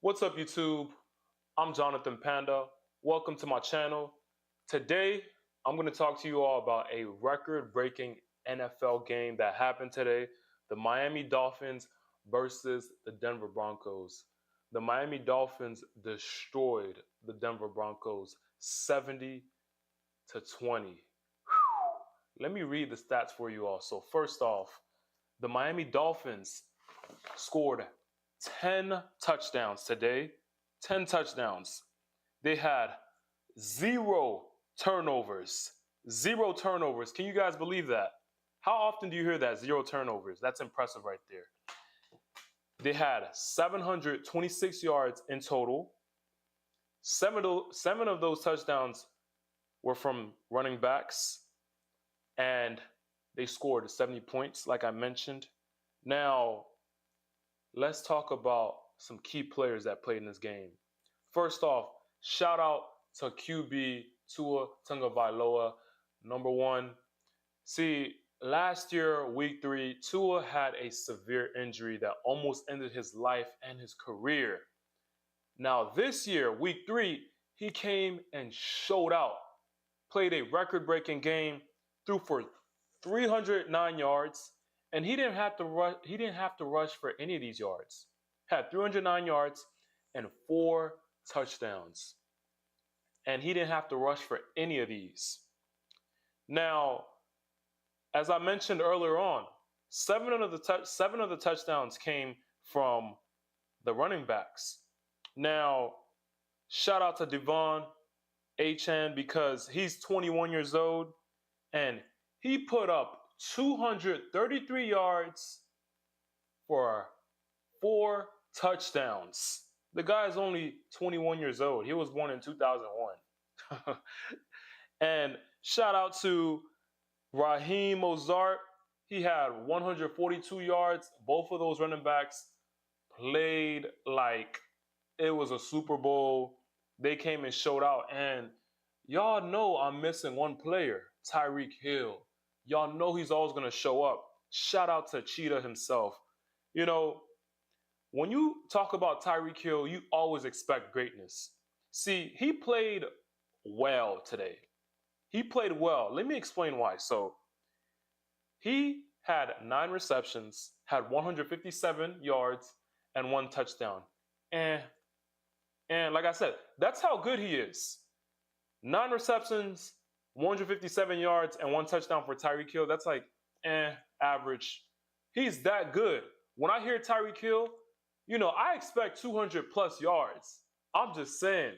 What's up, YouTube? I'm Jonathan Panda. Welcome to my channel. Today, I'm going to talk to you all about a record-breaking NFL game that happened today. The Miami Dolphins versus the Denver Broncos. The Miami Dolphins destroyed the Denver Broncos 70-20. Let me read the stats for you all. So first off, the Miami Dolphins scored 10 touchdowns today. 10 touchdowns. They had zero turnovers. Zero turnovers. Can you guys believe that? How often do you hear that? Zero turnovers. That's impressive right there. They had 726 yards in total. Seven of those touchdowns were from running backs. And they scored 70 points, like I mentioned. Now, let's talk about some key players that played in this game. First off, shout out to QB Tua Tagovailoa, number one. See, last year, week 3, Tua had a severe injury that almost ended his life and his career. Now, this year, week 3, he came and showed out, played a record-breaking game, threw for 309 yards, and he didn't have to rush for any of these yards. Had 309 yards and 4 touchdowns. And he didn't have to rush for any of these. Now, as I mentioned earlier on, seven of the touchdowns came from the running backs. Now, shout out to Devon Achane because he's 21 years old and he put up 233 yards for 4 touchdowns. The guy is only 21 years old. He was born in 2001. And shout out to Raheem Mostert. He had 142 yards. Both of those running backs played like it was a Super Bowl. They came and showed out. And y'all know I'm missing one player, Tyreek Hill. Y'all know he's always going to show up. Shout out to Cheetah himself. You know, when you talk about Tyreek Hill, you always expect greatness. See, he played well today. He played well. Let me explain why. So, he had 9 receptions, had 157 yards, and 1 touchdown. And like I said, that's how good he is. 9 receptions, 157 yards, and 1 touchdown for Tyreek Hill. That's like, average. He's that good. When I hear Tyreek Hill, you know, I expect 200 plus yards. I'm just saying,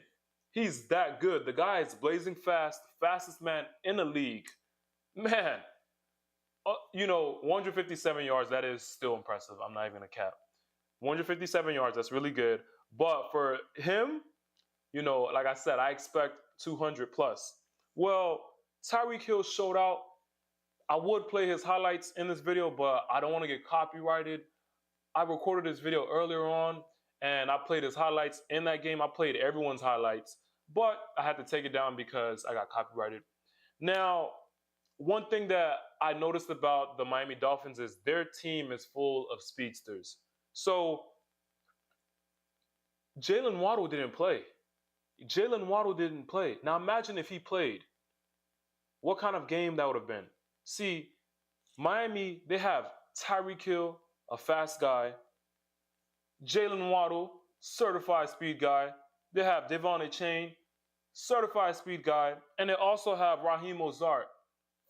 he's that good. The guy is blazing fast, fastest man in the league. Man, 157 yards, that is still impressive. I'm not even going to cap. 157 yards, that's really good. But for him, like I said, I expect 200 plus. Well, Tyreek Hill showed out. I would play his highlights in this video, but I don't want to get copyrighted. I recorded this video earlier on, and I played his highlights in that game. I played everyone's highlights, but I had to take it down because I got copyrighted. Now, one thing that I noticed about the Miami Dolphins is their team is full of speedsters. So, Jalen Waddle didn't play. Now, imagine if he played. What kind of game that would have been? See, Miami, they have Tyreek Hill, a fast guy. Jalen Waddle, certified speed guy. They have Devon Achane, certified speed guy. And they also have Raheem Mostert,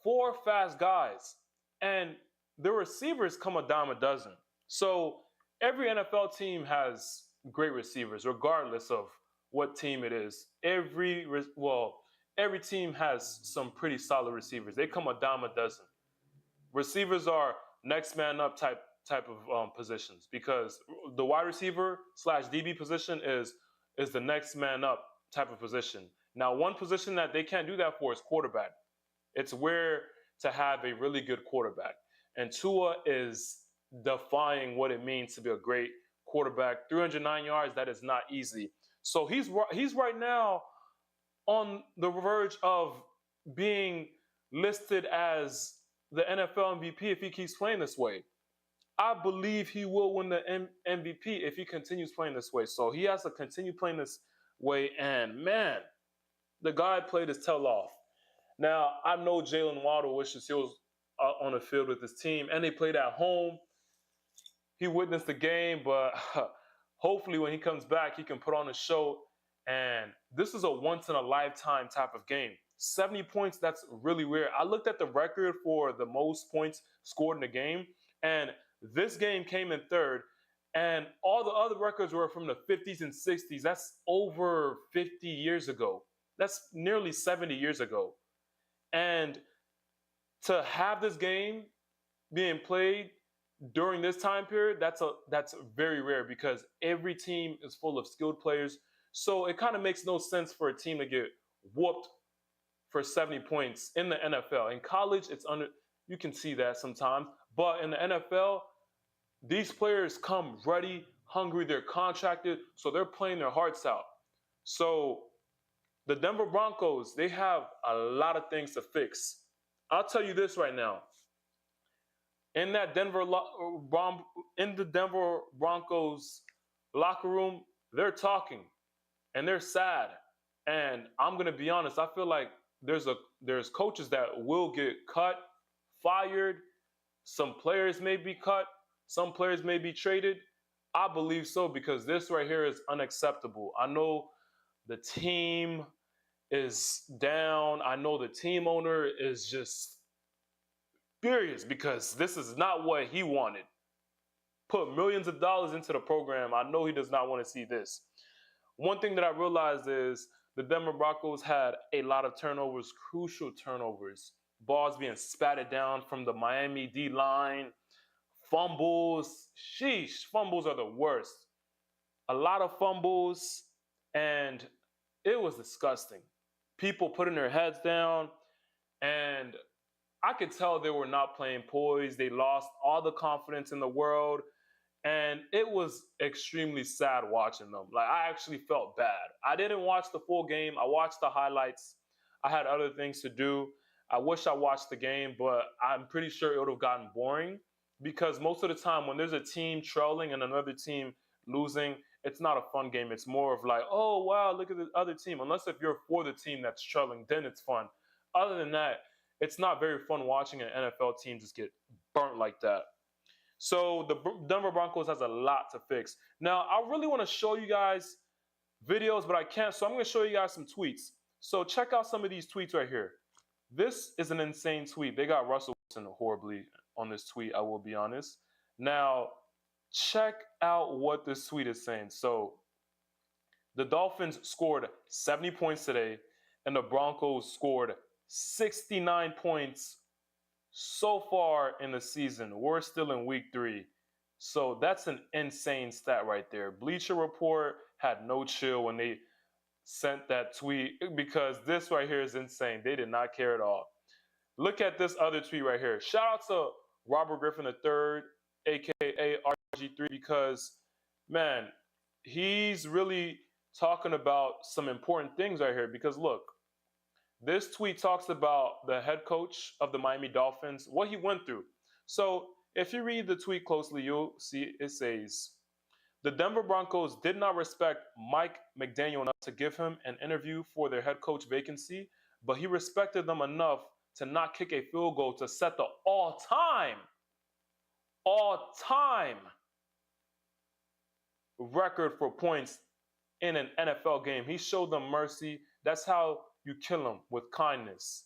4 fast guys. And the receivers come a dime a dozen. So every NFL team has great receivers, regardless of what team it is. Every team has some pretty solid receivers. They come a dime a dozen. Receivers are next man up type of positions because the wide receiver / DB position is the next man up type of position. Now, one position that they can't do that for is quarterback. It's where to have a really good quarterback. And Tua is defying what it means to be a great quarterback. 309 yards, that is not easy. So he's right now on the verge of being listed as the NFL MVP if he keeps playing this way. I believe he will win the MVP if he continues playing this way. So he has to continue playing this way. And man, the guy played his tail off. Now, I know Jalen Waddle wishes he was on the field with his team, and they played at home. He witnessed the game, but hopefully when he comes back, he can put on a show. And this is a once-in-a-lifetime type of game. 70 points, that's really weird. I looked at the record for the most points scored in a game, and this game came in third, and all the other records were from the 50s and 60s. That's over 50 years ago. That's nearly 70 years ago. And to have this game being played during this time period, that's very rare because every team is full of skilled players. So it kind of makes no sense for a team to get whooped for 70 points in the NFL. In college, you can see that sometimes. But in the NFL, these players come ready, hungry, they're contracted, so they're playing their hearts out. So the Denver Broncos, they have a lot of things to fix. I'll tell you this right now. In the Denver Broncos locker room, they're talking and they're sad. And I'm going to be honest, I feel like there's coaches that will get cut, fired. Some players may be cut. Some players may be traded. I believe so because this right here is unacceptable. I know the team is down. I know the team owner is just furious because this is not what he wanted. Put millions of dollars into the program. I know he does not want to see this. One thing that I realized is the Denver Broncos had a lot of turnovers, crucial turnovers. Balls being spatted down from the Miami D-line. Fumbles. Sheesh, fumbles are the worst. A lot of fumbles, and it was disgusting. People putting their heads down, and I could tell they were not playing poised. They lost all the confidence in the world, and it was extremely sad watching them. Like, I actually felt bad. I didn't watch the full game. I watched the highlights. I had other things to do. I wish I watched the game, but I'm pretty sure it would have gotten boring because most of the time when there's a team trailing and another team losing, it's not a fun game. It's more of like, oh, wow, look at the other team. Unless if you're for the team that's trailing, then it's fun. Other than that, it's not very fun watching an NFL team just get burnt like that. So the Denver Broncos has a lot to fix. Now, I really want to show you guys videos, but I can't. So I'm going to show you guys some tweets. So check out some of these tweets right here. This is an insane tweet. They got Russell Wilson horribly on this tweet, I will be honest. Now, check out what this tweet is saying. So the Dolphins scored 70 points today, and the Broncos scored 69 points so far in the season. We're still in week 3. So that's an insane stat right there. Bleacher Report had no chill when they sent that tweet because this right here is insane. They did not care at all. Look at this other tweet right here. Shout out to Robert Griffin III, aka RG3, because, man, he's really talking about some important things right here. Because look, this tweet talks about the head coach of the Miami Dolphins, what he went through. So if you read the tweet closely, you'll see it says, the Denver Broncos did not respect Mike McDaniel enough to give him an interview for their head coach vacancy, but he respected them enough to not kick a field goal to set the all-time record for points in an NFL game. He showed them mercy. That's how you kill them, with kindness.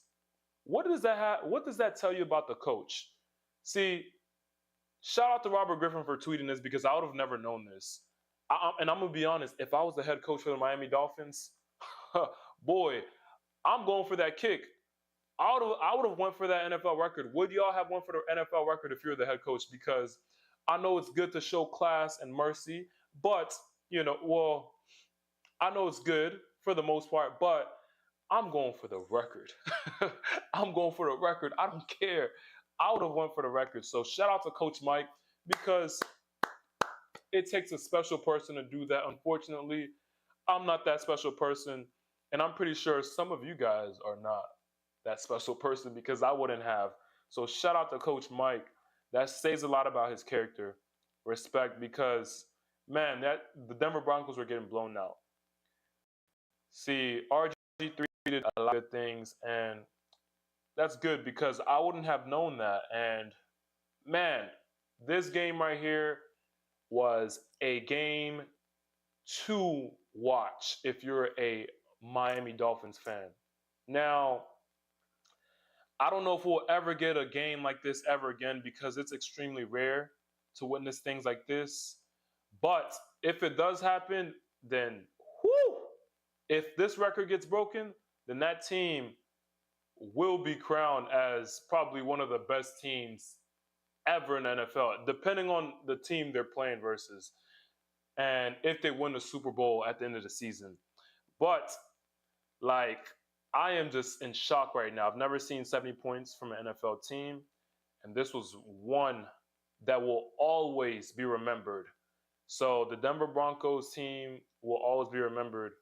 What does that tell you about the coach? See, shout out to Robert Griffin for tweeting this because I would have never known this. And I'm going to be honest, if I was the head coach for the Miami Dolphins, boy, I'm going for that kick. I would have went for that NFL record. Would y'all have went for the NFL record if you're the head coach? Because I know it's good to show class and mercy, but, I know it's good for the most part, but I'm going for the record. I'm going for the record. I don't care. I would have went for the record. So shout out to Coach Mike because it takes a special person to do that. Unfortunately, I'm not that special person, and I'm pretty sure some of you guys are not that special person because I wouldn't have. So shout out to Coach Mike That says a lot about his character, respect, because man, that the Denver Broncos were getting blown out. See, RG3 did a lot of good things, and that's good because I wouldn't have known that. And man, this game right here was a game to watch if you're a Miami Dolphins fan. Now, I don't know if we'll ever get a game like this ever again because it's extremely rare to witness things like this. But if it does happen, then whoo, if this record gets broken, then that team will be crowned as probably one of the best teams ever in the NFL, depending on the team they're playing versus, and if they win the Super Bowl at the end of the season. But like, I am just in shock right now. I've never seen 70 points from an NFL team, and this was one that will always be remembered. So the Denver Broncos team will always be remembered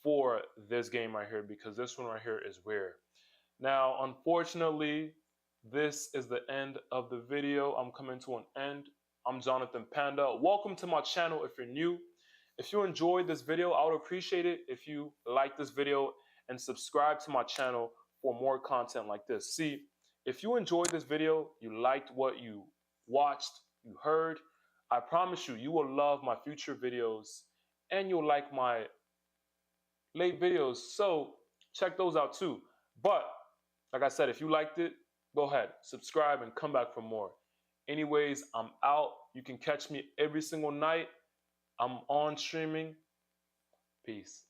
for this game right here because this one right here is rare. Now, unfortunately, this is the end of the video. I'm coming to an end. I'm Jonathan Panda. Welcome to my channel if you're new. If you enjoyed this video, I would appreciate it if you like this video and subscribe to my channel for more content like this. See, if you enjoyed this video, you liked what you watched, you heard, I promise you, you will love my future videos and you'll like my late videos. So check those out too. But like I said, if you liked it, go ahead, subscribe and come back for more. Anyways, I'm out. You can catch me every single night. I'm on streaming. Peace.